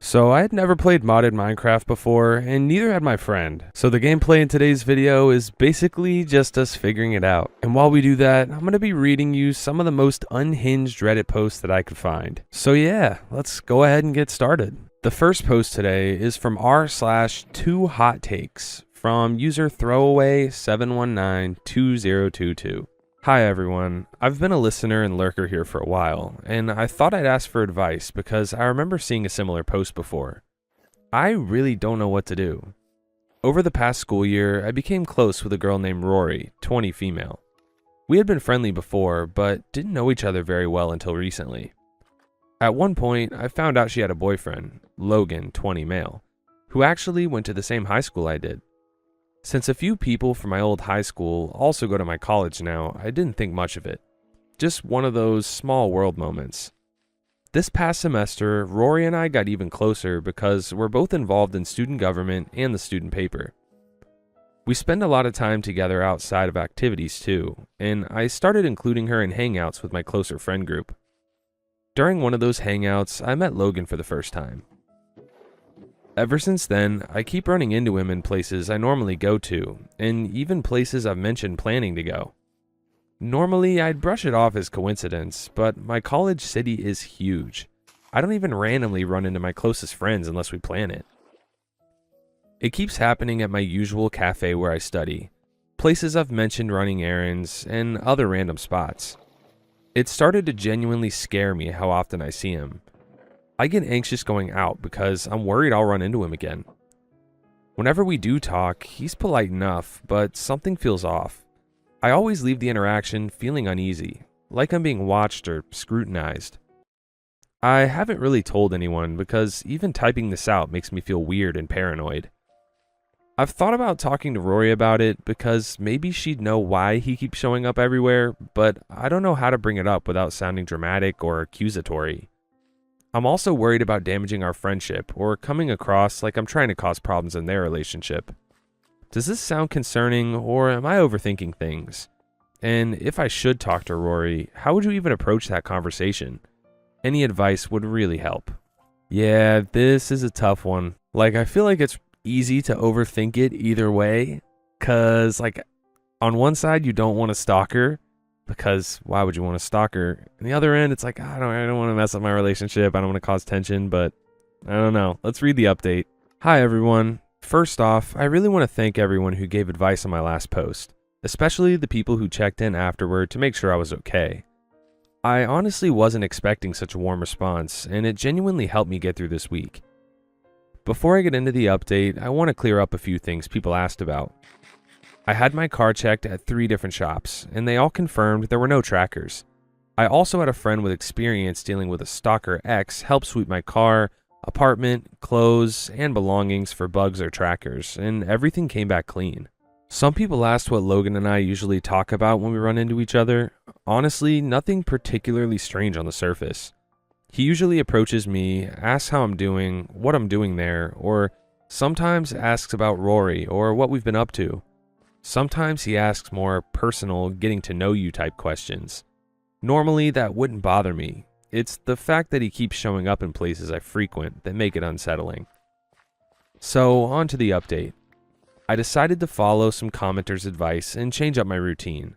So I had never played modded Minecraft before, and neither had my friend. So the gameplay in today's video is basically just us figuring it out. And while we do that, I'm going to be reading you some of the most unhinged Reddit posts that I could find. So yeah, let's go ahead and get started. The first post today is from r/2hottakes from user throwaway7192022. Hi everyone, I've been a listener and lurker here for a while, and I thought I'd ask for advice because I remember seeing a similar post before. I really don't know what to do. Over the past school year, I became close with a girl named Rory, 20 female. We had been friendly before, but didn't know each other very well until recently. At one point, I found out she had a boyfriend, Logan, 20 male, who actually went to the same high school I did. Since a few people from my old high school also go to my college now, I didn't think much of it. Just one of those small world moments. This past semester, Rory and I got even closer because we're both involved in student government and the student paper. We spend a lot of time together outside of activities too, and I started including her in hangouts with my closer friend group. During one of those hangouts, I met Logan for the first time. Ever since then, I keep running into him in places I normally go to, and even places I've mentioned planning to go. Normally, I'd brush it off as coincidence, but my college city is huge. I don't even randomly run into my closest friends unless we plan it. It keeps happening at my usual cafe where I study, places I've mentioned running errands, and other random spots. It started to genuinely scare me how often I see him. I get anxious going out because I'm worried I'll run into him again. Whenever we do talk, he's polite enough, but something feels off. I always leave the interaction feeling uneasy, like I'm being watched or scrutinized. I haven't really told anyone because even typing this out makes me feel weird and paranoid. I've thought about talking to Rory about it because maybe she'd know why he keeps showing up everywhere, but I don't know how to bring it up without sounding dramatic or accusatory. I'm also worried about damaging our friendship or coming across like I'm trying to cause problems in their relationship. Does this sound concerning, or am I overthinking things? And if I should talk to Rory, how would you even approach that conversation? Any advice would really help. Yeah, this is a tough one. I feel like it's easy to overthink it either way, cause on one side you don't want to stalk her, because why would you want to stalk her? On the other end, it's like, I don't want to mess up my relationship. I don't want to cause tension, but I don't know. Let's read the update. Hi, everyone. First off, I really want to thank everyone who gave advice on my last post, especially the people who checked in afterward to make sure I was okay. I honestly wasn't expecting such a warm response, and it genuinely helped me get through this week. Before I get into the update, I want to clear up a few things people asked about. I had my car checked at 3 different shops, and they all confirmed there were no trackers. I also had a friend with experience dealing with a stalker ex help sweep my car, apartment, clothes, and belongings for bugs or trackers, and everything came back clean. Some people asked what Logan and I usually talk about when we run into each other. Honestly, nothing particularly strange on the surface. He usually approaches me, asks how I'm doing, what I'm doing there, or sometimes asks about Rory or what we've been up to. Sometimes he asks more personal, getting to know you type questions. Normally that wouldn't bother me. It's the fact that he keeps showing up in places I frequent that make it unsettling. So on to the update. I decided to follow some commenters' advice and change up my routine.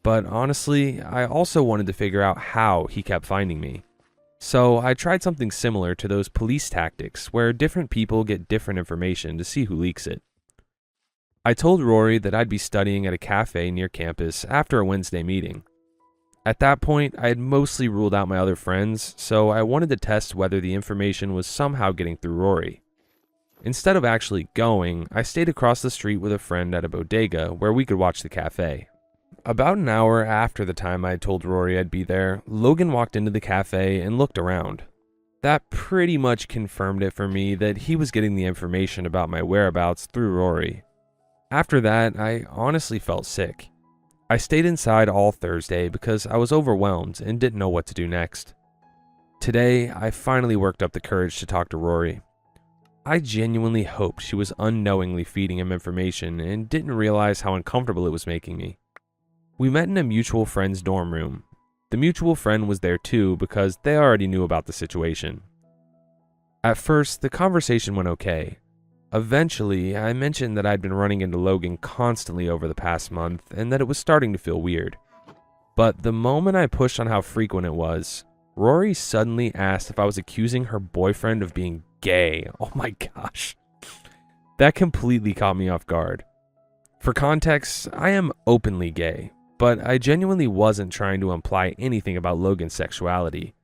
But honestly, I also wanted to figure out how he kept finding me. So I tried something similar to those police tactics where different people get different information to see who leaks it. I told Rory that I'd be studying at a cafe near campus after a Wednesday meeting. At that point, I had mostly ruled out my other friends, so I wanted to test whether the information was somehow getting through Rory. Instead of actually going, I stayed across the street with a friend at a bodega where we could watch the cafe. About an hour after the time I had told Rory I'd be there, Logan walked into the cafe and looked around. That pretty much confirmed it for me that he was getting the information about my whereabouts through Rory. After that, I honestly felt sick. I stayed inside all Thursday because I was overwhelmed and didn't know what to do next. Today, I finally worked up the courage to talk to Rory. I genuinely hoped she was unknowingly feeding him information and didn't realize how uncomfortable it was making me. We met in a mutual friend's dorm room. The mutual friend was there too because they already knew about the situation. At first, the conversation went okay. Eventually, I mentioned that I'd been running into Logan constantly over the past month and that it was starting to feel weird. But the moment I pushed on how frequent it was, Rory suddenly asked if I was accusing her boyfriend of being gay. Oh my gosh. That completely caught me off guard. For context, I am openly gay, but I genuinely wasn't trying to imply anything about Logan's sexuality.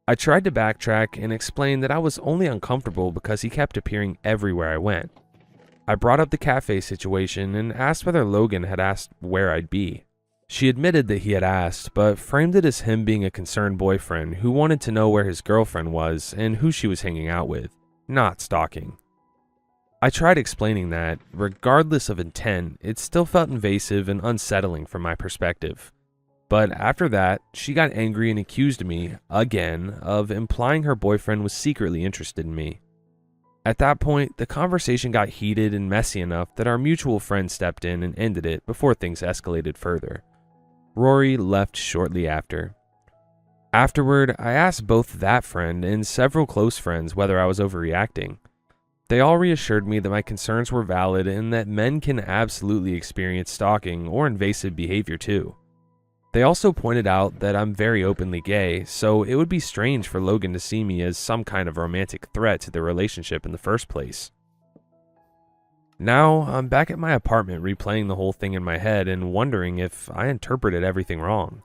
I tried to backtrack and explain that I was only uncomfortable because he kept appearing everywhere I went. I brought up the cafe situation and asked whether Logan had asked where I'd be. She admitted that he had asked, but framed it as him being a concerned boyfriend who wanted to know where his girlfriend was and who she was hanging out with, not stalking. I tried explaining that, regardless of intent, it still felt invasive and unsettling from my perspective. But after that, she got angry and accused me, again, of implying her boyfriend was secretly interested in me. At that point, the conversation got heated and messy enough that our mutual friend stepped in and ended it before things escalated further. Rory left shortly after. Afterward, I asked both that friend and several close friends whether I was overreacting. They all reassured me that my concerns were valid and that men can absolutely experience stalking or invasive behavior too. They also pointed out that I'm very openly gay, so it would be strange for Logan to see me as some kind of romantic threat to the relationship in the first place. Now, I'm back at my apartment replaying the whole thing in my head and wondering if I interpreted everything wrong.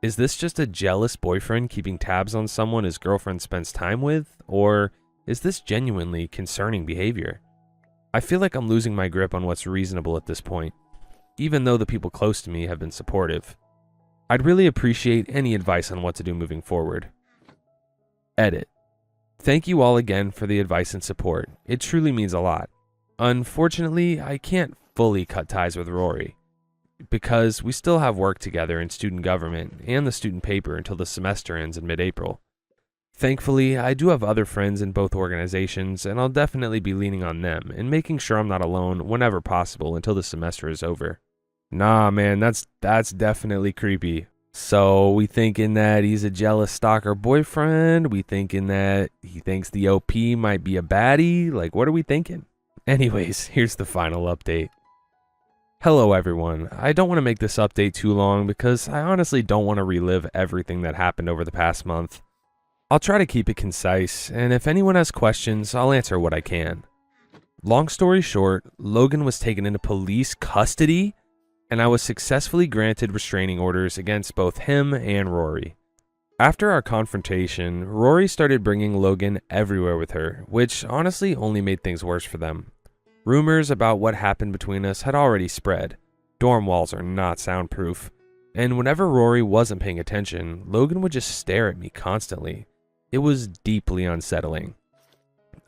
Is this just a jealous boyfriend keeping tabs on someone his girlfriend spends time with, or is this genuinely concerning behavior? I feel like I'm losing my grip on what's reasonable at this point, even though the people close to me have been supportive. I'd really appreciate any advice on what to do moving forward. Edit. Thank you all again for the advice and support. It truly means a lot. Unfortunately, I can't fully cut ties with Rory, because we still have work together in student government and the student paper until the semester ends in mid-April. Thankfully, I do have other friends in both organizations, and I'll definitely be leaning on them and making sure I'm not alone whenever possible until the semester is over. Nah, man, that's definitely creepy. So we thinking that he's a jealous stalker boyfriend? We thinking that he thinks the OP might be a baddie? Like, what are we thinking? Anyways, here's the final update. Hello everyone. I don't want to make this update too long because I honestly don't want to relive everything that happened over the past month. I'll try to keep it concise, and if anyone has questions, I'll answer what I can. Long story short, Logan was taken into police custody, and I was successfully granted restraining orders against both him and Rory. After our confrontation, Rory started bringing Logan everywhere with her, which honestly only made things worse for them. Rumors about what happened between us had already spread. Dorm walls are not soundproof, and whenever Rory wasn't paying attention, Logan would just stare at me constantly. It was deeply unsettling.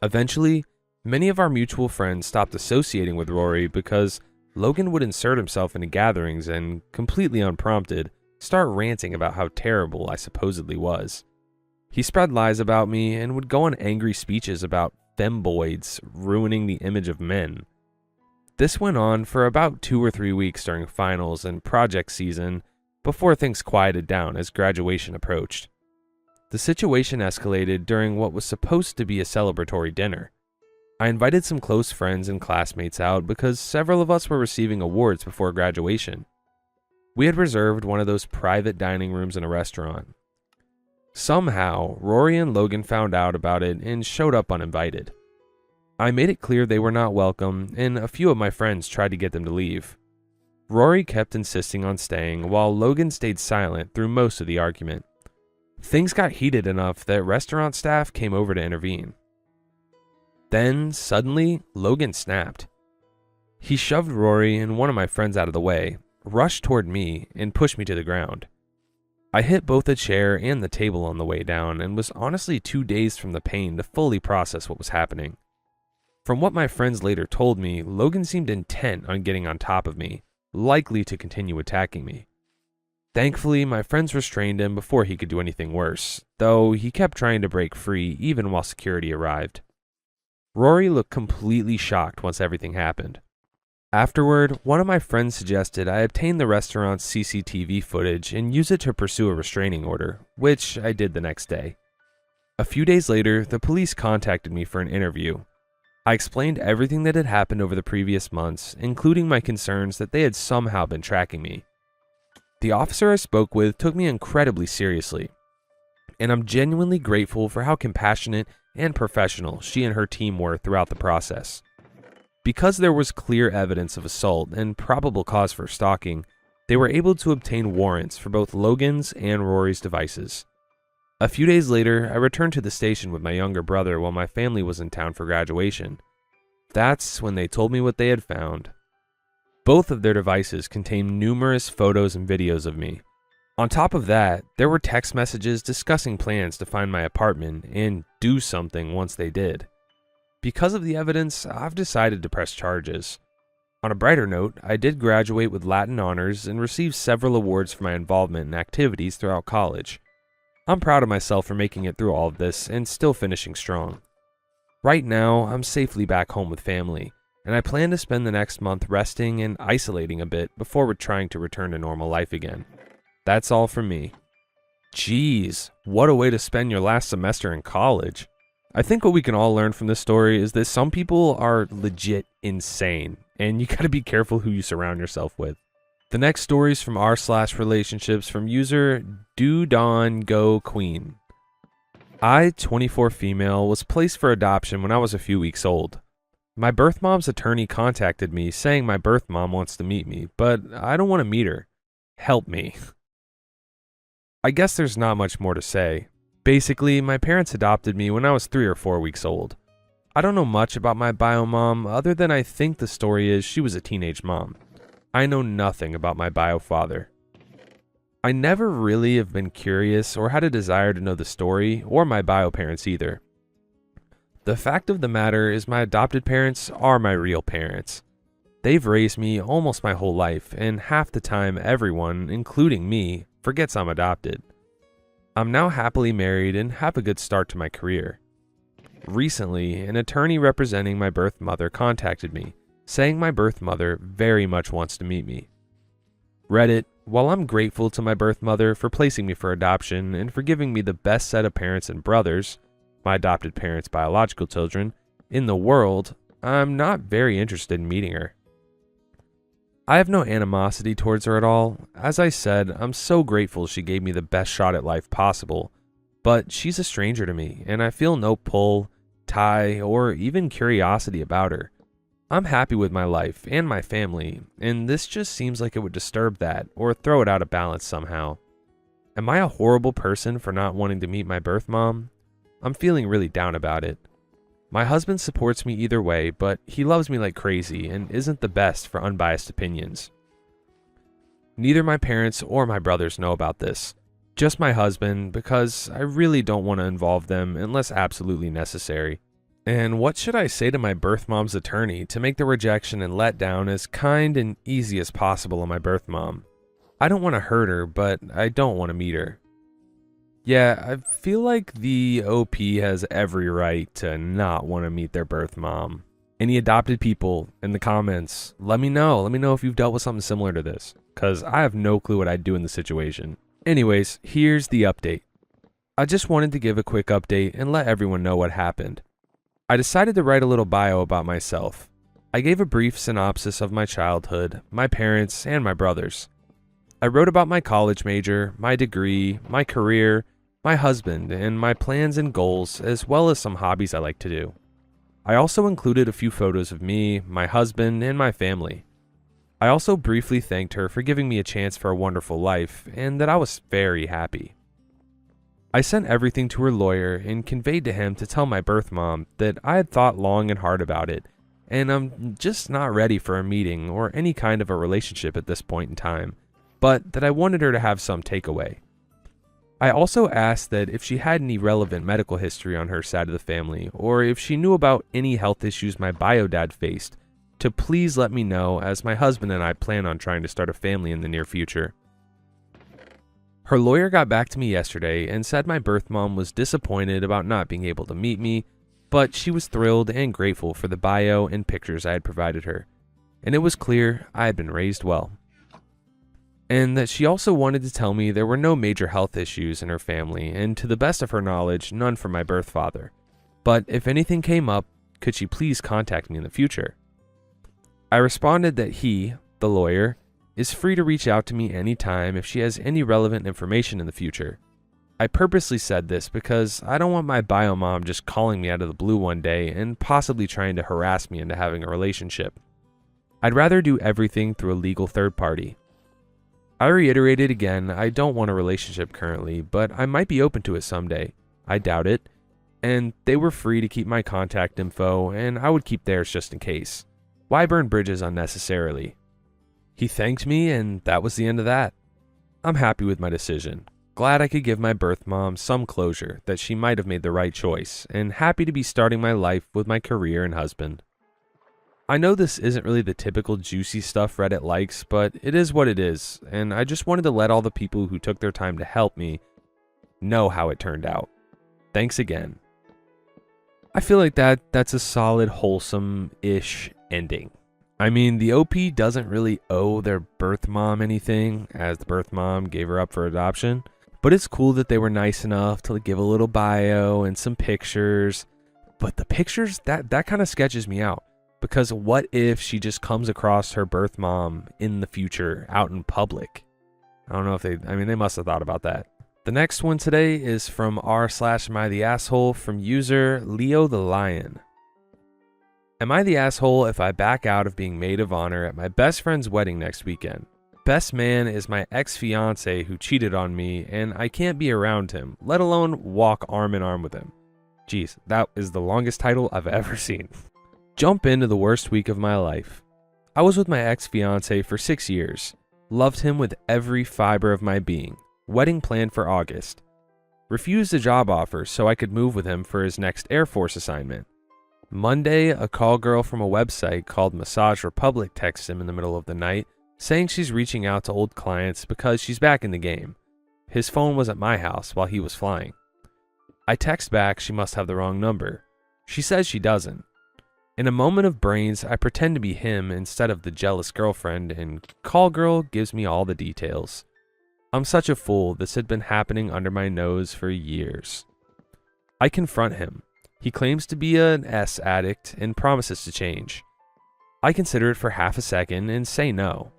Eventually, many of our mutual friends stopped associating with Rory because Logan would insert himself into gatherings and, completely unprompted, start ranting about how terrible I supposedly was. He spread lies about me and would go on angry speeches about femboids ruining the image of men. This went on for about 2 or 3 weeks during finals and project season before things quieted down as graduation approached. The situation escalated during what was supposed to be a celebratory dinner. I invited some close friends and classmates out because several of us were receiving awards before graduation. We had reserved one of those private dining rooms in a restaurant. Somehow, Rory and Logan found out about it and showed up uninvited. I made it clear they were not welcome, and a few of my friends tried to get them to leave. Rory kept insisting on staying, while Logan stayed silent through most of the argument. Things got heated enough that restaurant staff came over to intervene. Then, suddenly, Logan snapped. He shoved Rory and one of my friends out of the way, rushed toward me, and pushed me to the ground. I hit both a chair and the table on the way down and was honestly too dazed from the pain to fully process what was happening. From what my friends later told me, Logan seemed intent on getting on top of me, likely to continue attacking me. Thankfully, my friends restrained him before he could do anything worse, though he kept trying to break free even while security arrived. Rory looked completely shocked once everything happened. Afterward, one of my friends suggested I obtain the restaurant's CCTV footage and use it to pursue a restraining order, which I did the next day. A few days later, the police contacted me for an interview. I explained everything that had happened over the previous months, including my concerns that they had somehow been tracking me. The officer I spoke with took me incredibly seriously, and I'm genuinely grateful for how compassionate and professional she and her team were throughout the process. Because there was clear evidence of assault and probable cause for stalking, they were able to obtain warrants for both Logan's and Rory's devices. A few days later, I returned to the station with my younger brother while my family was in town for graduation. That's when they told me what they had found. Both of their devices contained numerous photos and videos of me. On top of that, there were text messages discussing plans to find my apartment and do something once they did. Because of the evidence, I've decided to press charges. On a brighter note, I did graduate with Latin honors and received several awards for my involvement in activities throughout college. I'm proud of myself for making it through all of this and still finishing strong. Right now, I'm safely back home with family, and I plan to spend the next month resting and isolating a bit before trying to return to normal life again. That's all from me. Jeez, what a way to spend your last semester in college. I think what we can all learn from this story is that some people are legit insane, and you gotta be careful who you surround yourself with. The next story is from r/relationships from user DoDonGoQueen. I, 24 female, was placed for adoption when I was a few weeks old. My birth mom's attorney contacted me saying my birth mom wants to meet me, but I don't want to meet her. Help me. I guess there's not much more to say. Basically, my parents adopted me when I was 3 or 4 weeks old. I don't know much about my bio mom other than I think the story is she was a teenage mom. I know nothing about my bio father. I never really have been curious or had a desire to know the story or my bio parents either. The fact of the matter is my adopted parents are my real parents. They've raised me almost my whole life, and half the time everyone, including me, forgets I'm adopted. I'm now happily married and have a good start to my career. Recently, an attorney representing my birth mother contacted me, saying my birth mother very much wants to meet me. Reddit, while I'm grateful to my birth mother for placing me for adoption and for giving me the best set of parents and brothers, my adopted parents' biological children, in the world, I'm not very interested in meeting her. I have no animosity towards her at all. As I said, I'm so grateful she gave me the best shot at life possible, but she's a stranger to me, and I feel no pull, tie, or even curiosity about her. I'm happy with my life and my family, and this just seems like it would disturb that or throw it out of balance somehow. Am I a horrible person for not wanting to meet my birth mom? I'm feeling really down about it. My husband supports me either way, but he loves me like crazy and isn't the best for unbiased opinions. Neither my parents or my brothers know about this, just my husband, because I really don't want to involve them unless absolutely necessary. And what should I say to my birth mom's attorney to make the rejection and letdown as kind and easy as possible on my birth mom? I don't want to hurt her, but I don't want to meet her. Yeah, I feel like the OP has every right to not want to meet their birth mom. Any adopted people in the comments, let me know. Let me know if you've dealt with something similar to this, because I have no clue what I'd do in the situation. Anyways, here's the update. I just wanted to give a quick update and let everyone know what happened. I decided to write a little bio about myself. I gave a brief synopsis of my childhood, my parents, and my brothers. I wrote about my college major, my degree, my career, my husband, and my plans and goals, as well as some hobbies I like to do. I also included a few photos of me, my husband, and my family. I also briefly thanked her for giving me a chance for a wonderful life, and that I was very happy. I sent everything to her lawyer and conveyed to him to tell my birth mom that I had thought long and hard about it, and I'm just not ready for a meeting or any kind of a relationship at this point in time, but that I wanted her to have some takeaway. I also asked that if she had any relevant medical history on her side of the family, or if she knew about any health issues my bio dad faced, to please let me know, as my husband and I plan on trying to start a family in the near future. Her lawyer got back to me yesterday and said my birth mom was disappointed about not being able to meet me, but she was thrilled and grateful for the bio and pictures I had provided her, and it was clear I had been raised well. and that she also wanted to tell me there were no major health issues in her family, and to the best of her knowledge, none from my birth father. But if anything came up, could she please contact me in the future? I responded that he, the lawyer, is free to reach out to me anytime if she has any relevant information in the future. I purposely said this because I don't want my bio mom just calling me out of the blue one day and possibly trying to harass me into having a relationship. I'd rather do everything through a legal third party. I reiterated again, I don't want a relationship currently, but I might be open to it someday. I doubt it. And they were free to keep my contact info, and I would keep theirs just in case. Why burn bridges unnecessarily? He thanked me, and that was the end of that. I'm happy with my decision. Glad I could give my birth mom some closure that she might have made the right choice, and happy to be starting my life with my career and husband. I know this isn't really the typical juicy stuff Reddit likes, but it is what it is, and I just wanted to let all the people who took their time to help me know how it turned out. Thanks again. I feel like that's a solid, wholesome-ish ending. I mean, the OP doesn't really owe their birth mom anything, as the birth mom gave her up for adoption, but it's cool that they were nice enough to give a little bio and some pictures. But the pictures, that kind of sketches me out. Because what if she just comes across her birth mom in the future out in public? I don't know if they must have thought about that. The next one today is from r/mytheasshole from user Leo the Lion. Am I the asshole if I back out of being maid of honor at my best friend's wedding next weekend? Best man is my ex-fiance who cheated on me, and I can't be around him, let alone walk arm in arm with him. Jeez, that is the longest title I've ever seen. Jump into the worst week of my life. I was with my ex-fiance for 6 years. Loved him with every fiber of my being. Wedding planned for August. Refused a job offer so I could move with him for his next Air Force assignment. Monday, a call girl from a website called Massage Republic texts him in the middle of the night, saying she's reaching out to old clients because she's back in the game. His phone was at my house while he was flying. I text back she must have the wrong number. She says she doesn't. In a moment of brains, I pretend to be him instead of the jealous girlfriend, and call girl gives me all the details. I'm such a fool. This had been happening under my nose for years. I confront him. He claims to be an S addict and promises to change. I consider it for half a second and say no.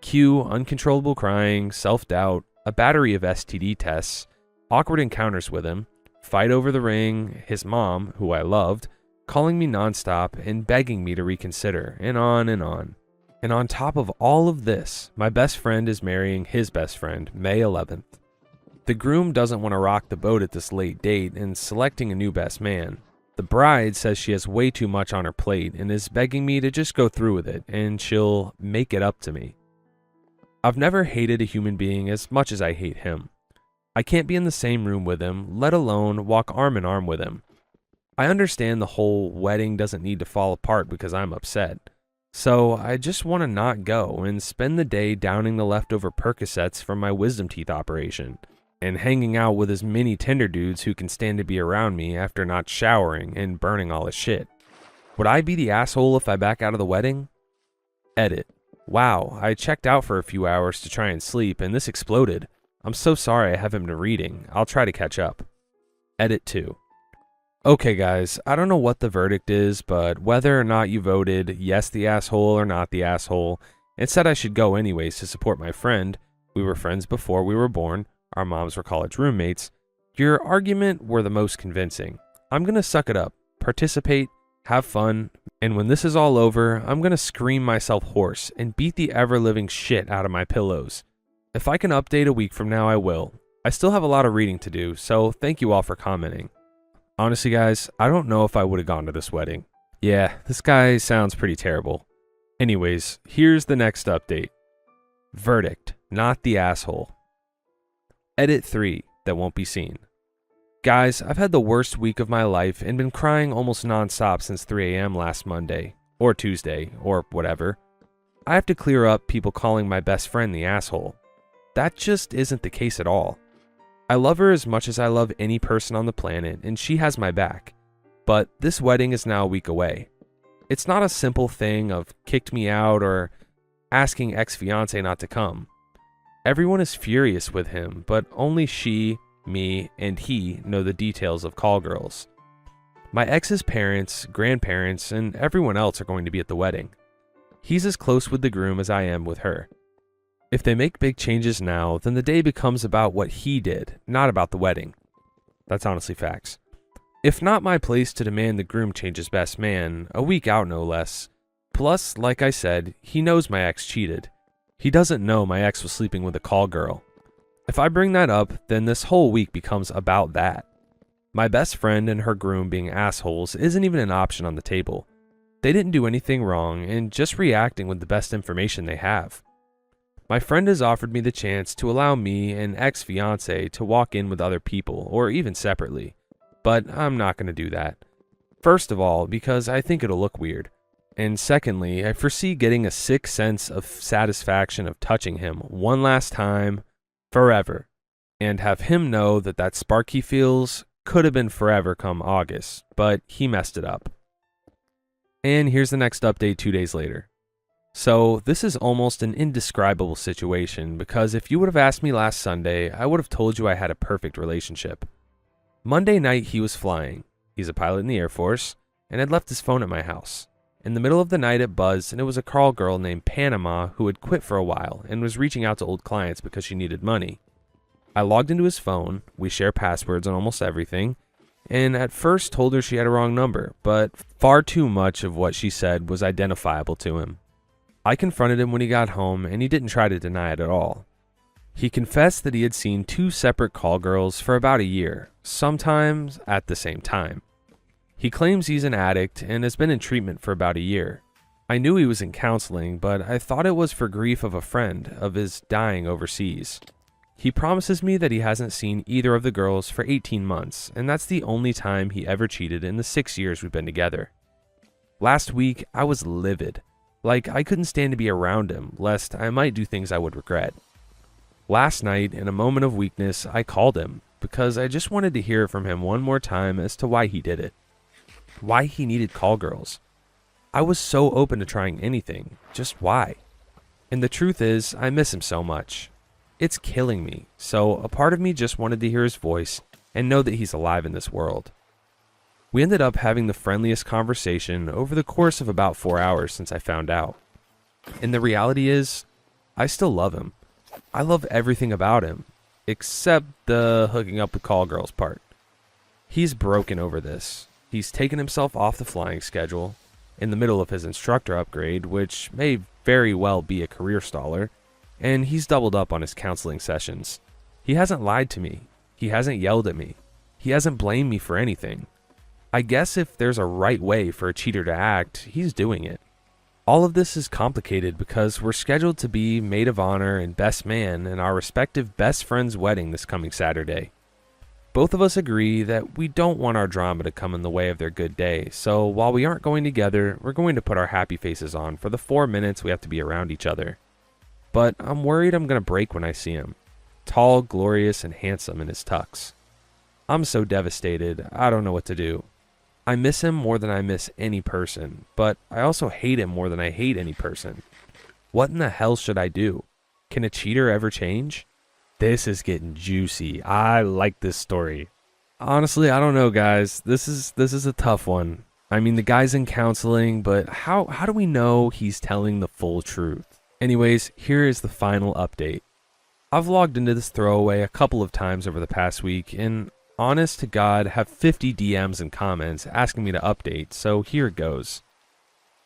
Cue uncontrollable crying, self-doubt, a battery of STD tests, awkward encounters with him, fight over the ring, his mom, who I loved, calling me nonstop and begging me to reconsider, and on and on. And on top of all of this, my best friend is marrying his best friend, May 11th. The groom doesn't want to rock the boat at this late date and selecting a new best man. The bride says she has way too much on her plate and is begging me to just go through with it, and she'll make it up to me. I've never hated a human being as much as I hate him. I can't be in the same room with him, let alone walk arm in arm with him. I understand the whole wedding doesn't need to fall apart because I'm upset. So I just want to not go and spend the day downing the leftover Percocets from my wisdom teeth operation and hanging out with as many Tinder dudes who can stand to be around me after not showering and burning all his shit. Would I be the asshole if I back out of the wedding? Edit. Wow, I checked out for a few hours to try and sleep and this exploded. I'm so sorry I haven't been reading. I'll try to catch up. Edit 2. Okay guys, I don't know what the verdict is, but whether or not you voted yes the asshole or not the asshole, and said I should go anyways to support my friend, we were friends before we were born, our moms were college roommates, your argument were the most convincing. I'm gonna suck it up, participate, have fun, and when this is all over, I'm gonna scream myself hoarse and beat the ever-living shit out of my pillows. If I can update a week from now, I will. I still have a lot of reading to do, so thank you all for commenting. Honestly, guys, I don't know if I would have gone to this wedding. Yeah, this guy sounds pretty terrible. Anyways, here's the next update. Verdict, not the asshole. Edit 3, that won't be seen. Guys, I've had the worst week of my life and been crying almost nonstop since 3 a.m. last Monday, or Tuesday, or whatever. I have to clear up people calling my best friend the asshole. That just isn't the case at all. I love her as much as I love any person on the planet, and she has my back. But this wedding is now a week away. It's not a simple thing of kicked me out or asking ex-fiance not to come. Everyone is furious with him, but only she, me, and he know the details of call girls. My ex's parents, grandparents, and everyone else are going to be at the wedding. He's as close with the groom as I am with her. If they make big changes now, then the day becomes about what he did, not about the wedding. That's honestly facts. If not my place to demand the groom change his best man, a week out no less. Plus, like I said, he knows my ex cheated. He doesn't know my ex was sleeping with a call girl. If I bring that up, then this whole week becomes about that. My best friend and her groom being assholes isn't even an option on the table. They didn't do anything wrong and just reacting with the best information they have. My friend has offered me the chance to allow me and ex-fiance to walk in with other people or even separately, but I'm not going to do that. First of all, because I think it'll look weird. And secondly, I foresee getting a sick sense of satisfaction of touching him one last time, forever, and have him know that that spark he feels could have been forever come August, but he messed it up. And here's the next update 2 days later. So this is almost an indescribable situation because if you would have asked me last Sunday, I would have told you I had a perfect relationship. Monday night he was flying. He's a pilot in the Air Force and had left his phone at my house. In the middle of the night it buzzed and it was a call girl named Panama who had quit for a while and was reaching out to old clients because she needed money. I logged into his phone, we share passwords on almost everything, and at first told her she had a wrong number, but far too much of what she said was identifiable to him. I confronted him when he got home and he didn't try to deny it at all. He confessed that he had seen 2 separate call girls for about a year, sometimes at the same time. He claims he's an addict and has been in treatment for about a year. I knew he was in counseling, but I thought it was for grief of a friend of his dying overseas. He promises me that he hasn't seen either of the girls for 18 months, and that's the only time he ever cheated in the 6 years we've been together. Last week, I was livid. Like, I couldn't stand to be around him, lest I might do things I would regret. Last night, in a moment of weakness, I called him, because I just wanted to hear from him one more time as to why he did it. Why he needed call girls. I was so open to trying anything, just why? And the truth is, I miss him so much. It's killing me, so a part of me just wanted to hear his voice and know that he's alive in this world. We ended up having the friendliest conversation over the course of about 4 hours since I found out. And the reality is, I still love him. I love everything about him, except the hooking up with call girls part. He's broken over this. He's taken himself off the flying schedule, in the middle of his instructor upgrade, which may very well be a career staller, and he's doubled up on his counseling sessions. He hasn't lied to me. He hasn't yelled at me. He hasn't blamed me for anything. I guess if there's a right way for a cheater to act, he's doing it. All of this is complicated because we're scheduled to be maid of honor and best man in our respective best friend's wedding this coming Saturday. Both of us agree that we don't want our drama to come in the way of their good day, so while we aren't going together, we're going to put our happy faces on for the 4 minutes we have to be around each other. But I'm worried I'm going to break when I see him. Tall, glorious, and handsome in his tux. I'm so devastated, I don't know what to do. I miss him more than I miss any person, but I also hate him more than I hate any person. What in the hell should I do? Can a cheater ever change? This is getting juicy. I like this story. Honestly, I don't know, guys. This is a tough one. I mean, the guy's in counseling, but how do we know he's telling the full truth? Anyways, here is the final update. I've logged into this throwaway a couple of times over the past week, and honest to God, have 50 DMs and comments asking me to update, so here it goes.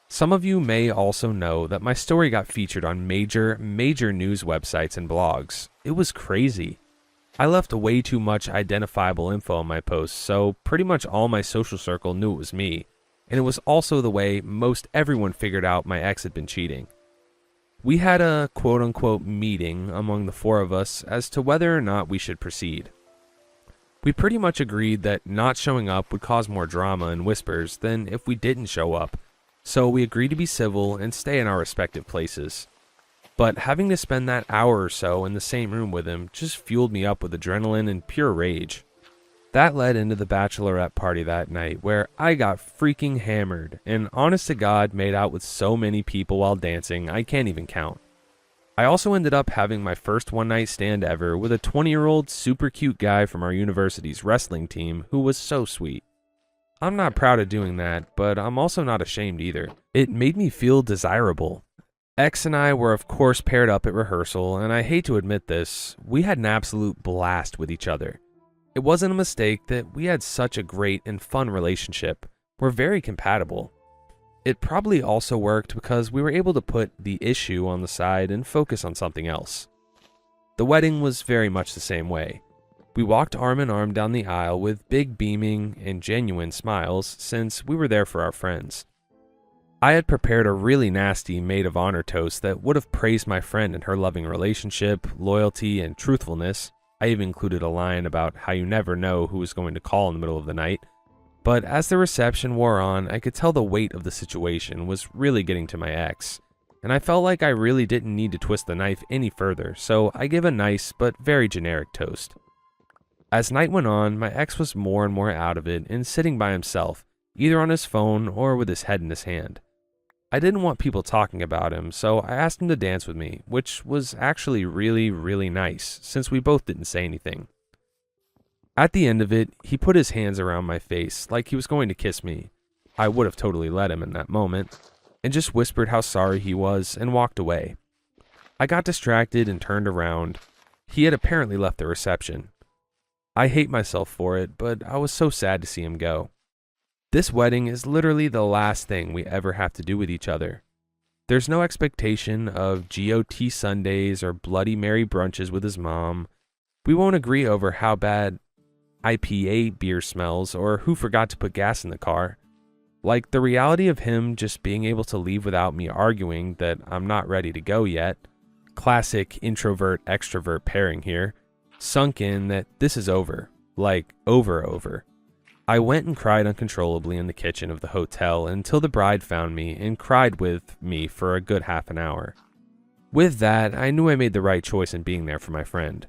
Some of you may also know that my story got featured on major news websites and blogs. It was crazy. I left way too much identifiable info on my posts, so pretty much all my social circle knew it was me, and it was also the way most everyone figured out my ex had been cheating. We had a quote-unquote meeting among the 4 of us as to whether or not we should proceed. We pretty much agreed that not showing up would cause more drama and whispers than if we didn't show up, so we agreed to be civil and stay in our respective places. But having to spend that hour or so in the same room with him just fueled me up with adrenaline and pure rage. That led into the bachelorette party that night, where I got freaking hammered and honest to God made out with so many people while dancing I can't even count. I also ended up having my first one-night stand ever with a 20-year-old super cute guy from our university's wrestling team who was so sweet. I'm not proud of doing that, but I'm also not ashamed either. It made me feel desirable. X and I were of course paired up at rehearsal, and I hate to admit this, we had an absolute blast with each other. It wasn't a mistake that we had such a great and fun relationship. We're very compatible. It probably also worked because we were able to put the issue on the side and focus on something else. The wedding was very much the same way. We walked arm in arm down the aisle with big beaming and genuine smiles since we were there for our friends. I had prepared a really nasty maid of honor toast that would have praised my friend and her loving relationship, loyalty, and truthfulness. I even included a line about how you never know who is going to call in the middle of the night. But as the reception wore on, I could tell the weight of the situation was really getting to my ex, and I felt like I really didn't need to twist the knife any further, so I gave a nice but very generic toast. As night went on, my ex was more and more out of it and sitting by himself, either on his phone or with his head in his hand. I didn't want people talking about him, so I asked him to dance with me, which was actually really, really nice, since we both didn't say anything. At the end of it, he put his hands around my face like he was going to kiss me. I would have totally let him in that moment, and just whispered how sorry he was and walked away. I got distracted and turned around. He had apparently left the reception. I hate myself for it, but I was so sad to see him go. This wedding is literally the last thing we ever have to do with each other. There's no expectation of GOT Sundays or Bloody Mary brunches with his mom. We won't agree over how bad IPA beer smells or who forgot to put gas in the car. Like, the reality of him just being able to leave without me arguing that I'm not ready to go yet, classic introvert-extrovert pairing here, sunk in that this is over. Like, over. I went and cried uncontrollably in the kitchen of the hotel until the bride found me and cried with me for a good half an hour. With that, I knew I made the right choice in being there for my friend.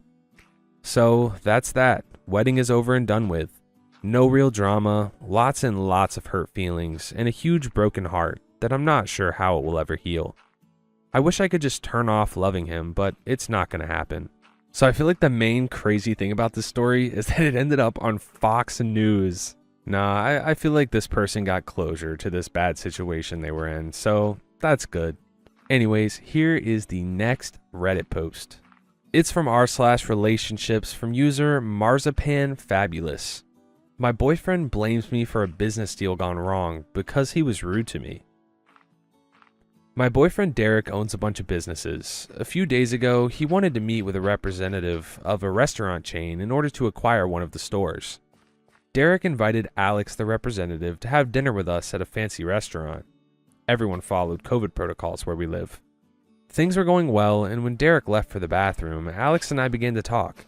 So, that's that. Wedding is over and done with. No real drama, lots and lots of hurt feelings, and a huge broken heart that I'm not sure how it will ever heal. I wish I could just turn off loving him, but it's not going to happen. So I feel like the main crazy thing about this story is that it ended up on Fox News. Nah, I feel like this person got closure to this bad situation they were in, so that's good. Anyways, here is the next Reddit post. It's from r/relationships from user MarzipanFabulous. My boyfriend blames me for a business deal gone wrong because he was rude to me. My boyfriend Derek owns a bunch of businesses. A few days ago, he wanted to meet with a representative of a restaurant chain in order to acquire one of the stores. Derek invited Alex, the representative, to have dinner with us at a fancy restaurant. Everyone followed COVID protocols where we live. Things were going well, and when Derek left for the bathroom, Alex and I began to talk.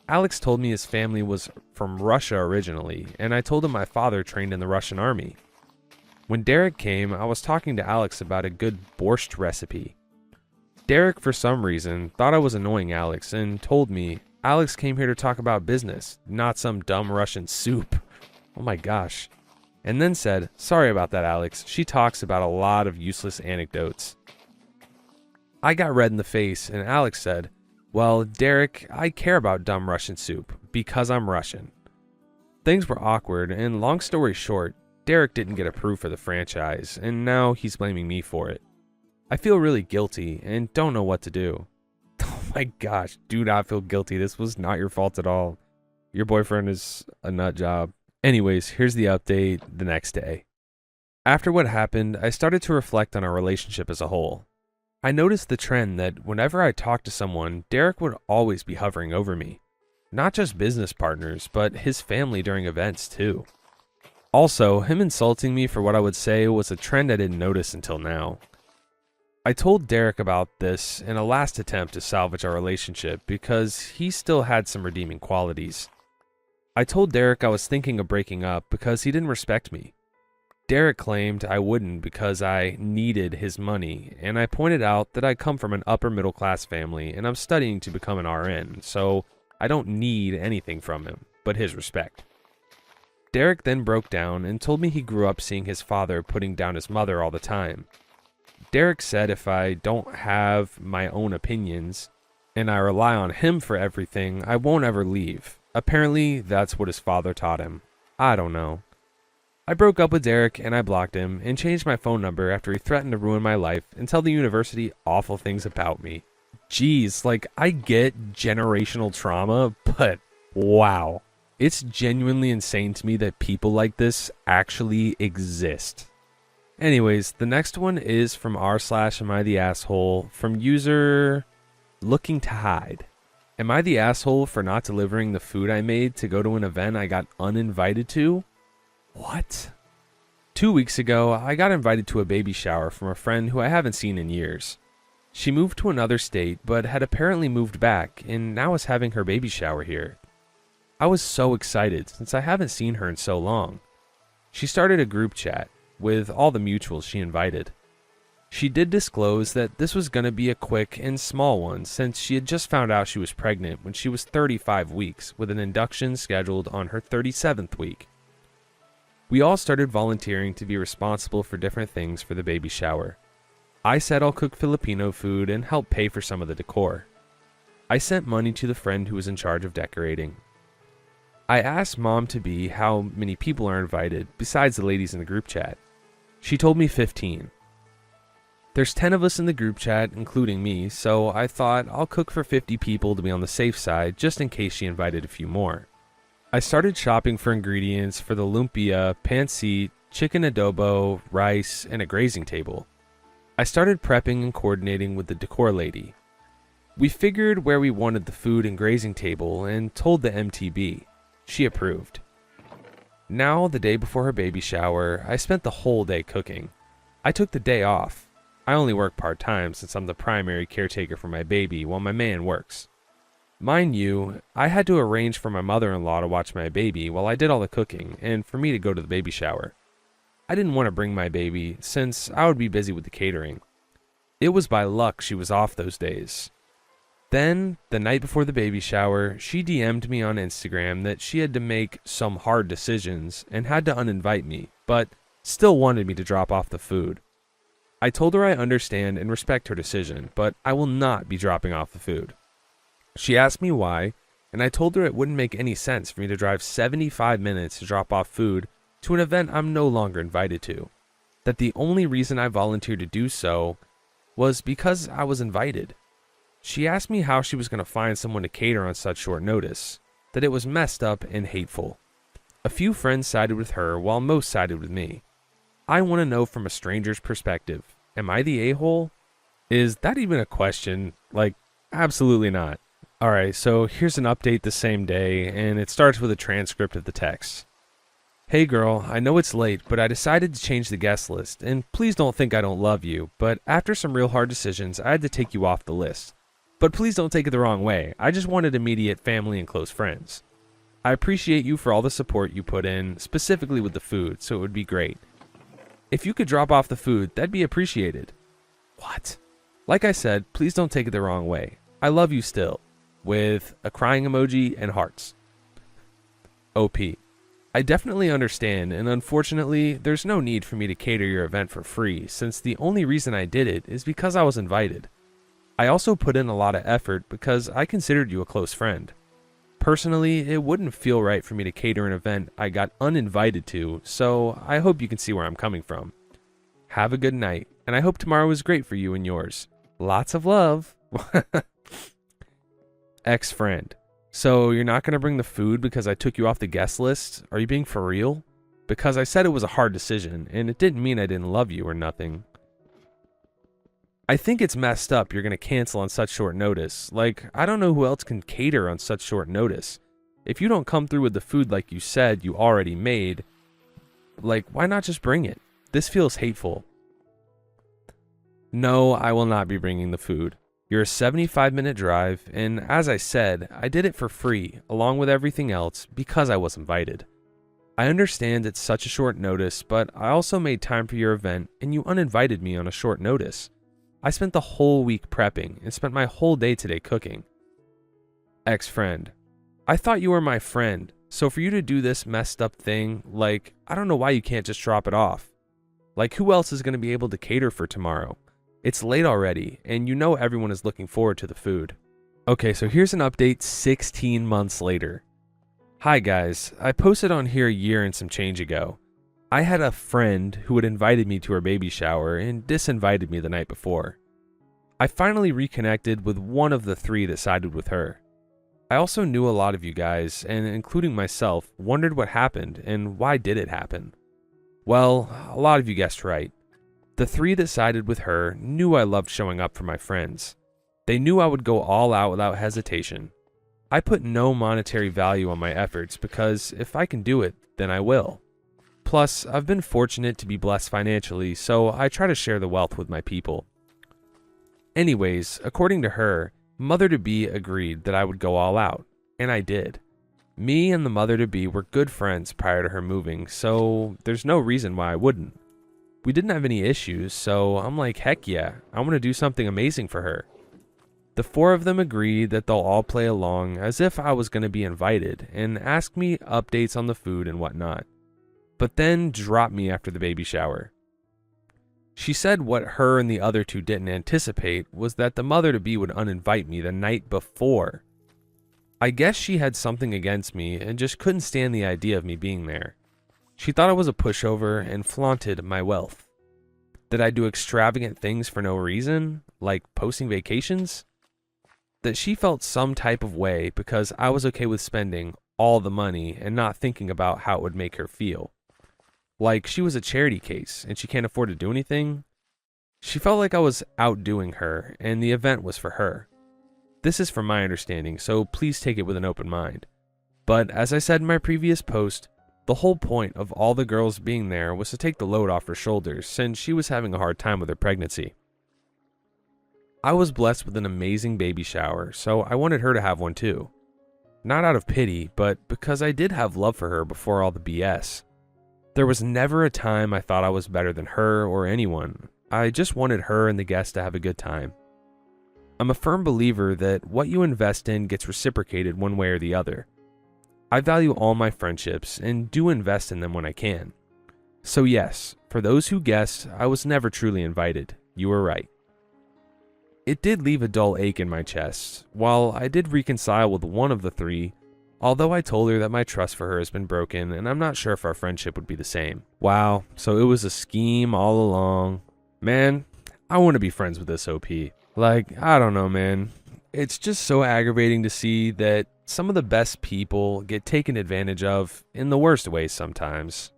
Alex told me his family was from Russia originally, and I told him my father trained in the Russian army. When Derek came, I was talking to Alex about a good borscht recipe. Derek, for some reason, thought I was annoying Alex and told me, Alex came here to talk about business, not some dumb Russian soup. Oh my gosh. And then said, sorry about that, Alex. She talks about a lot of useless anecdotes. I got red in the face, and Alex said, well, Derek, I care about dumb Russian soup because I'm Russian. Things were awkward, and long story short, Derek didn't get approved for the franchise, and now he's blaming me for it. I feel really guilty and don't know what to do. Oh my gosh, do not feel guilty. This was not your fault at all. Your boyfriend is a nut job. Anyways, here's the update the next day. After what happened, I started to reflect on our relationship as a whole. I noticed the trend that whenever I talked to someone, Derek would always be hovering over me. Not just business partners, but his family during events too. Also, him insulting me for what I would say was a trend I didn't notice until now. I told Derek about this in a last attempt to salvage our relationship because he still had some redeeming qualities. I told Derek I was thinking of breaking up because he didn't respect me. Derek claimed I wouldn't because I needed his money, and I pointed out that I come from an upper middle class family and I'm studying to become an RN, so I don't need anything from him but his respect. Derek then broke down and told me he grew up seeing his father putting down his mother all the time. Derek said if I don't have my own opinions and I rely on him for everything, I won't ever leave. Apparently, that's what his father taught him. I don't know. I broke up with Derek and I blocked him and changed my phone number after he threatened to ruin my life and tell the university awful things about me. Jeez, like, I get generational trauma, but wow. It's genuinely insane to me that people like this actually exist. Anyways, the next one is from r/am_I_the_asshole from user looking to hide. Am I the asshole for not delivering the food I made to go to an event I got uninvited to? What? 2 weeks ago, I got invited to a baby shower from a friend who I haven't seen in years. She moved to another state, but had apparently moved back and now is having her baby shower here. I was so excited since I haven't seen her in so long. She started a group chat with all the mutuals she invited. She did disclose that this was going to be a quick and small one since she had just found out she was pregnant when she was 35 weeks with an induction scheduled on her 37th week. We all started volunteering to be responsible for different things for the baby shower. I said I'll cook Filipino food and help pay for some of the decor. I sent money to the friend who was in charge of decorating. I asked mom-to-be how many people are invited besides the ladies in the group chat. She told me 15. There's 10 of us in the group chat, including me, so I thought I'll cook for 50 people to be on the safe side just in case she invited a few more. I started shopping for ingredients for the lumpia, pancit, chicken adobo, rice, and a grazing table. I started prepping and coordinating with the decor lady. We figured where we wanted the food and grazing table and told the MTB. She approved. Now, the day before her baby shower, I spent the whole day cooking. I took the day off. I only work part-time since I'm the primary caretaker for my baby while my man works. Mind you, I had to arrange for my mother-in-law to watch my baby while I did all the cooking and for me to go to the baby shower. I didn't want to bring my baby since I would be busy with the catering. It was by luck she was off those days. Then, the night before the baby shower, she DM'd me on Instagram that she had to make some hard decisions and had to uninvite me, but still wanted me to drop off the food. I told her I understand and respect her decision, but I will not be dropping off the food. She asked me why, and I told her it wouldn't make any sense for me to drive 75 minutes to drop off food to an event I'm no longer invited to. That the only reason I volunteered to do so was because I was invited. She asked me how she was going to find someone to cater on such short notice, that it was messed up and hateful. A few friends sided with her while most sided with me. I want to know from a stranger's perspective, am I the a-hole? Is that even a question? Like, absolutely not. Alright, so here's an update the same day, and it starts with a transcript of the text. Hey girl, I know it's late, but I decided to change the guest list, and please don't think I don't love you, but after some real hard decisions, I had to take you off the list. But please don't take it the wrong way, I just wanted immediate family and close friends. I appreciate you for all the support you put in, specifically with the food, so it would be great. If you could drop off the food, that'd be appreciated. What? Like I said, please don't take it the wrong way. I love you still. With a crying emoji and hearts. OP. I definitely understand, and unfortunately, there's no need for me to cater your event for free, since the only reason I did it is because I was invited. I also put in a lot of effort because I considered you a close friend. Personally, it wouldn't feel right for me to cater an event I got uninvited to, so I hope you can see where I'm coming from. Have a good night, and I hope tomorrow is great for you and yours. Lots of love. Ex-friend. So you're not going to bring the food because I took you off the guest list? Are you being for real? Because I said it was a hard decision, and it didn't mean I didn't love you or nothing. I think it's messed up you're going to cancel on such short notice. Like, I don't know who else can cater on such short notice. If you don't come through with the food like you said you already made, like, why not just bring it? This feels hateful. No, I will not be bringing the food. You're a 75-minute drive, and as I said, I did it for free, along with everything else, because I was invited. I understand it's such a short notice, but I also made time for your event, and you uninvited me on a short notice. I spent the whole week prepping, and spent my whole day today cooking. Ex-friend. I thought you were my friend, so for you to do this messed up thing, like, I don't know why you can't just drop it off. Like, who else is going to be able to cater for tomorrow? It's late already, and you know everyone is looking forward to the food. Okay, so here's an update 16 months later. Hi guys, I posted on here a year and some change ago. I had a friend who had invited me to her baby shower and disinvited me the night before. I finally reconnected with one of the three that sided with her. I also knew a lot of you guys, and including myself, wondered what happened and why did it happen. Well, a lot of you guessed right. The three that sided with her knew I loved showing up for my friends. They knew I would go all out without hesitation. I put no monetary value on my efforts because if I can do it, then I will. Plus, I've been fortunate to be blessed financially, so I try to share the wealth with my people. Anyways, according to her, mother-to-be agreed that I would go all out, and I did. Me and the mother-to-be were good friends prior to her moving, so there's no reason why I wouldn't. We didn't have any issues, so I'm like, heck yeah, I want to do something amazing for her. The four of them agreed that they'll all play along as if I was going to be invited and ask me updates on the food and whatnot, but then dropped me after the baby shower. She said what her and the other two didn't anticipate was that the mother-to-be would uninvite me the night before. I guess she had something against me and just couldn't stand the idea of me being there. She thought I was a pushover and flaunted my wealth. That I do extravagant things for no reason, like posting vacations? That she felt some type of way because I was okay with spending all the money and not thinking about how it would make her feel. Like she was a charity case and she can't afford to do anything. She felt like I was outdoing her and the event was for her. This is from my understanding, so please take it with an open mind. But as I said in my previous post, the whole point of all the girls being there was to take the load off her shoulders since she was having a hard time with her pregnancy. I was blessed with an amazing baby shower, so I wanted her to have one too. Not out of pity, but because I did have love for her before all the BS. There was never a time I thought I was better than her or anyone. I just wanted her and the guests to have a good time. I'm a firm believer that what you invest in gets reciprocated one way or the other. I value all my friendships and do invest in them when I can. So yes, for those who guessed, I was never truly invited. You were right. It did leave a dull ache in my chest. While I did reconcile with one of the three, although I told her that my trust for her has been broken and I'm not sure if our friendship would be the same. Wow, so it was a scheme all along. Man, I want to be friends with this OP. Like, I don't know, man. It's just so aggravating to see that some of the best people get taken advantage of in the worst ways sometimes.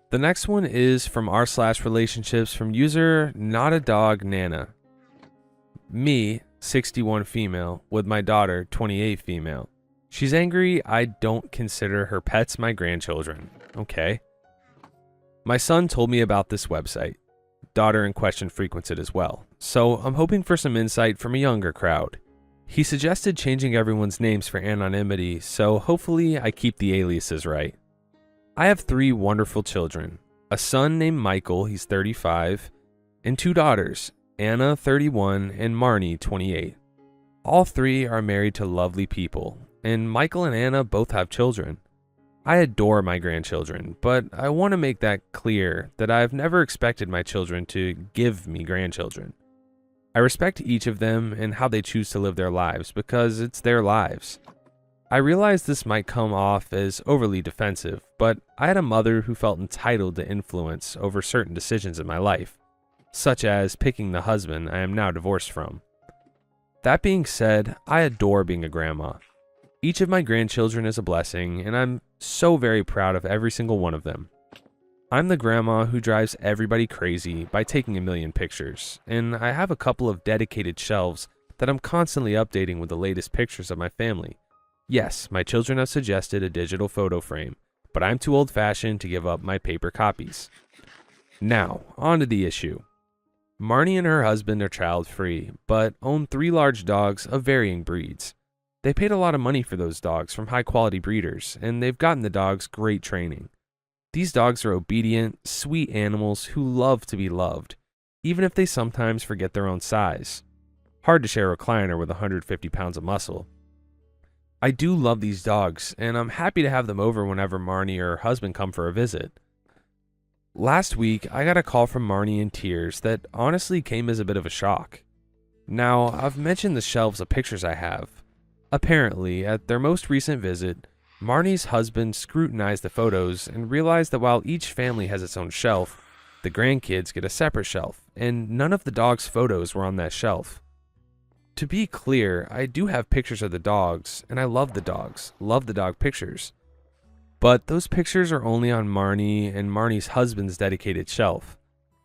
The next one is from r/relationships from user Not a Dog Nana. Me, 61 female, with my daughter, 28 female. She's angry I don't consider her pets my grandchildren. Okay. My son told me about this website. Daughter in question frequents it as well. So I'm hoping for some insight from a younger crowd. He suggested changing everyone's names for anonymity, so hopefully I keep the aliases right. I have 3 wonderful children. A son named Michael, he's 35, and 2 daughters, Anna, 31, and Marnie, 28. All 3 are married to lovely people, and Michael and Anna both have children. I adore my grandchildren, but I want to make that clear that I've never expected my children to give me grandchildren. I respect each of them and how they choose to live their lives because it's their lives. I realize this might come off as overly defensive, but I had a mother who felt entitled to influence over certain decisions in my life, such as picking the husband I am now divorced from. That being said, I adore being a grandma. Each of my grandchildren is a blessing, and I'm so very proud of every single one of them. I'm the grandma who drives everybody crazy by taking a million pictures, and I have a couple of dedicated shelves that I'm constantly updating with the latest pictures of my family. Yes, my children have suggested a digital photo frame, but I'm too old-fashioned to give up my paper copies. Now, on to the issue. Marnie and her husband are child-free, but own 3 large dogs of varying breeds. They paid a lot of money for those dogs from high-quality breeders, and they've gotten the dogs great training. These dogs are obedient, sweet animals who love to be loved, even if they sometimes forget their own size. Hard to share a recliner with 150 pounds of muscle. I do love these dogs, and I'm happy to have them over whenever Marnie or her husband come for a visit. Last week, I got a call from Marnie in tears that honestly came as a bit of a shock. Now, I've mentioned the shelves of pictures I have. Apparently, at their most recent visit, Marnie's husband scrutinized the photos and realized that while each family has its own shelf, the grandkids get a separate shelf, and none of the dog's photos were on that shelf. To be clear, I do have pictures of the dogs, and I love the dogs, love the dog pictures. But those pictures are only on Marnie and Marnie's husband's dedicated shelf.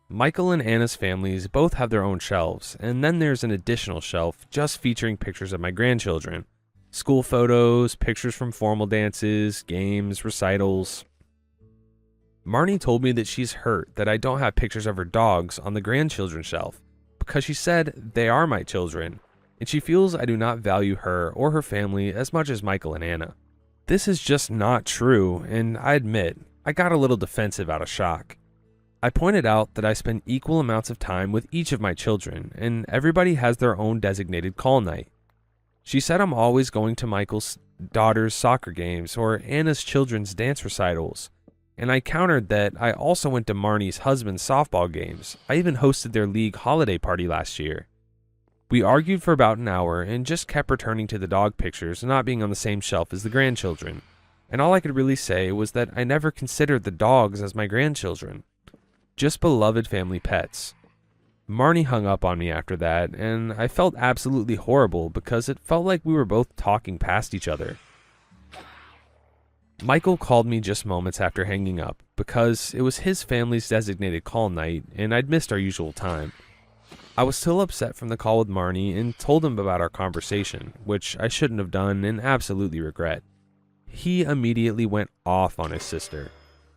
Michael and Anna's families both have their own shelves, and then there's an additional shelf just featuring pictures of my grandchildren. School photos, pictures from formal dances, games, recitals. Marnie told me that she's hurt that I don't have pictures of her dogs on the grandchildren's shelf, because she said they are my children, and she feels I do not value her or her family as much as Michael and Anna. This is just not true, and I admit, I got a little defensive out of shock. I pointed out that I spend equal amounts of time with each of my children, and everybody has their own designated call night. She said I'm always going to Michael's daughter's soccer games or Anna's children's dance recitals, and I countered that I also went to Marnie's husband's softball games. I even hosted their league holiday party last year. We argued for about an hour and just kept returning to the dog pictures not being on the same shelf as the grandchildren, and all I could really say was that I never considered the dogs as my grandchildren, just beloved family pets. Marnie hung up on me after that, and I felt absolutely horrible because it felt like we were both talking past each other. Michael called me just moments after hanging up because it was his family's designated call night and I'd missed our usual time. I was still upset from the call with Marnie and told him about our conversation, which I shouldn't have done and absolutely regret. He immediately went off on his sister.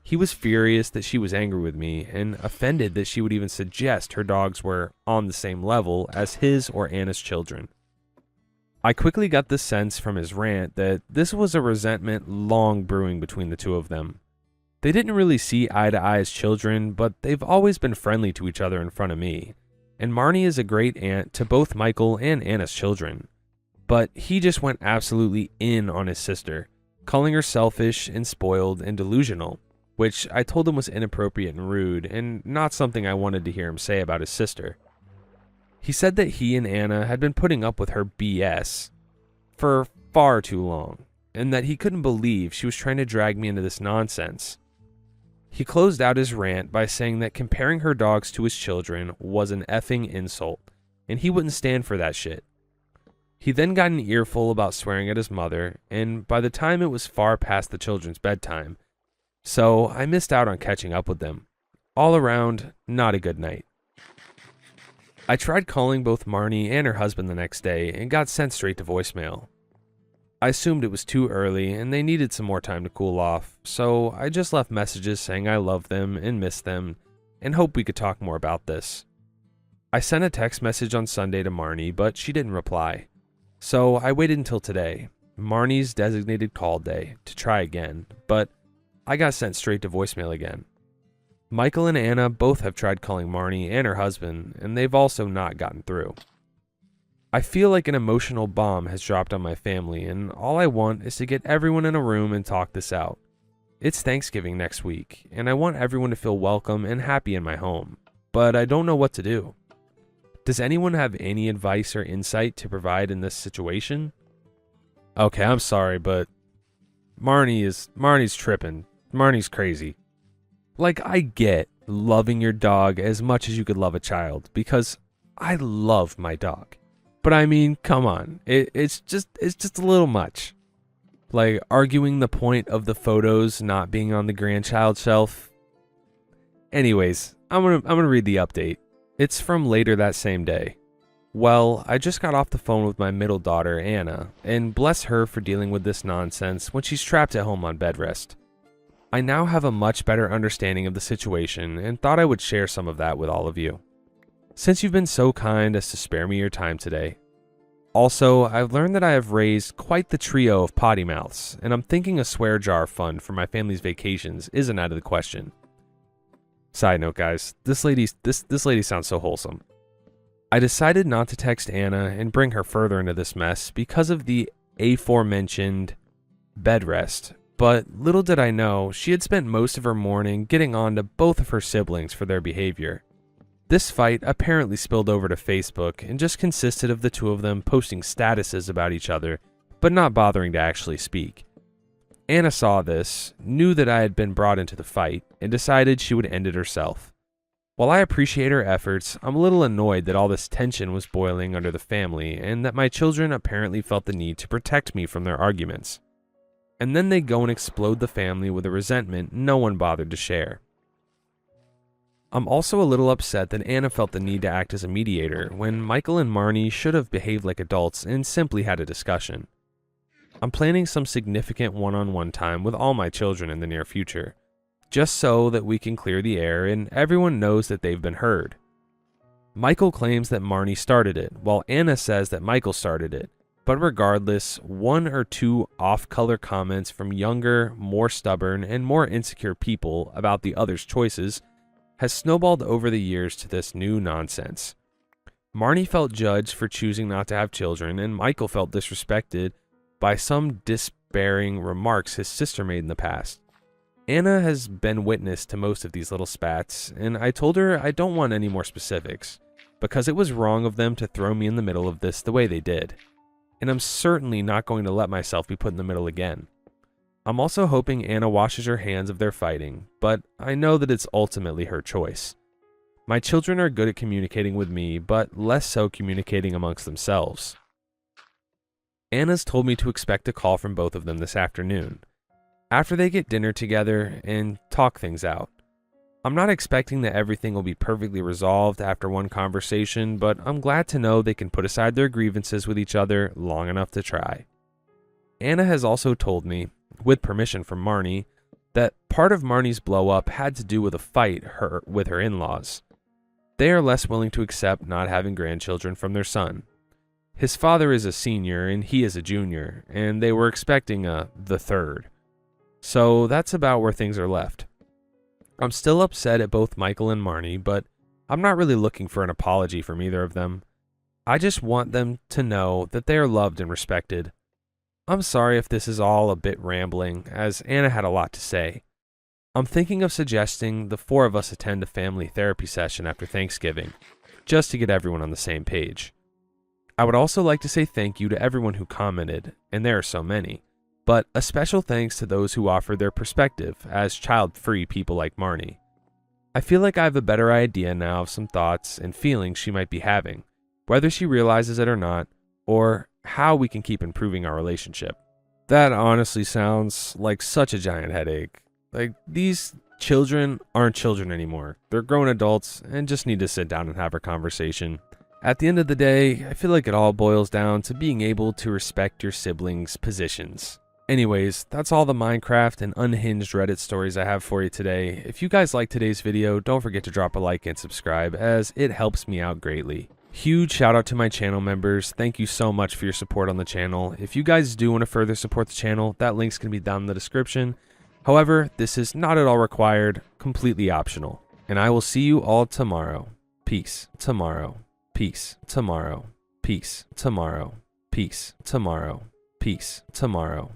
He was furious that she was angry with me and offended that she would even suggest her dogs were on the same level as his or Anna's children. I quickly got the sense from his rant that this was a resentment long brewing between the two of them. They didn't really see eye to eye as children, but they've always been friendly to each other in front of me. And Marnie is a great aunt to both Michael and Anna's children. But he just went absolutely in on his sister, calling her selfish and spoiled and delusional, which I told him was inappropriate and rude and not something I wanted to hear him say about his sister. He said that he and Anna had been putting up with her BS for far too long, and that he couldn't believe she was trying to drag me into this nonsense. He closed out his rant by saying that comparing her dogs to his children was an effing insult, and he wouldn't stand for that shit. He then got an earful about swearing at his mother, and by the time it was far past the children's bedtime, so I missed out on catching up with them. All around, not a good night. I tried calling both Marnie and her husband the next day and got sent straight to voicemail. I assumed it was too early and they needed some more time to cool off, so I just left messages saying I love them and miss them and hope we could talk more about this. I sent a text message on Sunday to Marnie, but she didn't reply. So I waited until today, Marnie's designated call day, to try again, but I got sent straight to voicemail again. Michael and Anna both have tried calling Marnie and her husband, and they've also not gotten through. I feel like an emotional bomb has dropped on my family, and all I want is to get everyone in a room and talk this out. It's Thanksgiving next week, and I want everyone to feel welcome and happy in my home, but I don't know what to do. Does anyone have any advice or insight to provide in this situation? Okay, I'm sorry, but Marnie's tripping. Marnie's crazy. Like, I get loving your dog as much as you could love a child, because I love my dog. But I mean, come on, it's just a little much. Like, arguing the point of the photos not being on the grandchild shelf. Anyways, I'm gonna read the update. It's from later that same day. Well, I just got off the phone with my middle daughter, Anna, and bless her for dealing with this nonsense when she's trapped at home on bed rest. I now have a much better understanding of the situation and thought I would share some of that with all of you, since you've been so kind as to spare me your time today. Also, I've learned that I have raised quite the trio of potty mouths, and I'm thinking a swear jar fund for my family's vacations isn't out of the question. Side note, guys, this lady sounds so wholesome. I decided not to text Anna and bring her further into this mess because of the aforementioned bed rest, But little did I know, she had spent most of her morning getting on to both of her siblings for their behavior. This fight apparently spilled over to Facebook and just consisted of the two of them posting statuses about each other, but not bothering to actually speak. Anna saw this, knew that I had been brought into the fight, and decided she would end it herself. While I appreciate her efforts, I'm a little annoyed that all this tension was boiling under the family and that my children apparently felt the need to protect me from their arguments. And then they go and explode the family with a resentment no one bothered to share. I'm also a little upset that Anna felt the need to act as a mediator when Michael and Marnie should have behaved like adults and simply had a discussion. I'm planning some significant one-on-one time with all my children in the near future, just so that we can clear the air and everyone knows that they've been heard. Michael claims that Marnie started it, while Anna says that Michael started it, but regardless, one or two off-color comments from younger, more stubborn, and more insecure people about the other's choices has snowballed over the years to this new nonsense. Marnie felt judged for choosing not to have children, and Michael felt disrespected by some despairing remarks his sister made in the past. Anna has been witness to most of these little spats, and I told her I don't want any more specifics, because it was wrong of them to throw me in the middle of this the way they did. And I'm certainly not going to let myself be put in the middle again. I'm also hoping Anna washes her hands of their fighting, but I know that it's ultimately her choice. My children are good at communicating with me, but less so communicating amongst themselves. Anna's told me to expect a call from both of them this afternoon, after they get dinner together and talk things out. I'm not expecting that everything will be perfectly resolved after one conversation, but I'm glad to know they can put aside their grievances with each other long enough to try. Anna has also told me, with permission from Marnie, that part of Marnie's blow-up had to do with a fight with her in-laws. They are less willing to accept not having grandchildren from their son. His father is a senior and he is a junior, and they were expecting the third. So that's about where things are left. I'm still upset at both Michael and Marnie, but I'm not really looking for an apology from either of them. I just want them to know that they are loved and respected. I'm sorry if this is all a bit rambling, as Anna had a lot to say. I'm thinking of suggesting the four of us attend a family therapy session after Thanksgiving, just to get everyone on the same page. I would also like to say thank you to everyone who commented, and there are so many, but a special thanks to those who offered their perspective as child-free people like Marnie. I feel like I have a better idea now of some thoughts and feelings she might be having, whether she realizes it or not, or how we can keep improving our relationship. That honestly sounds like such a giant headache. Like, these children aren't children anymore. They're grown adults and just need to sit down and have a conversation. At the end of the day, I feel like it all boils down to being able to respect your siblings' positions. Anyways, that's all the Minecraft and unhinged Reddit stories I have for you today. If you guys liked today's video, don't forget to drop a like and subscribe, as it helps me out greatly. Huge shout out to my channel members. Thank you so much for your support on the channel. If you guys do want to further support the channel, that link's going to be down in the description. However, this is not at all required, completely optional. And I will see you all tomorrow. Peace. Tomorrow. Peace. Tomorrow. Peace. Tomorrow. Peace. Tomorrow. Peace. Tomorrow.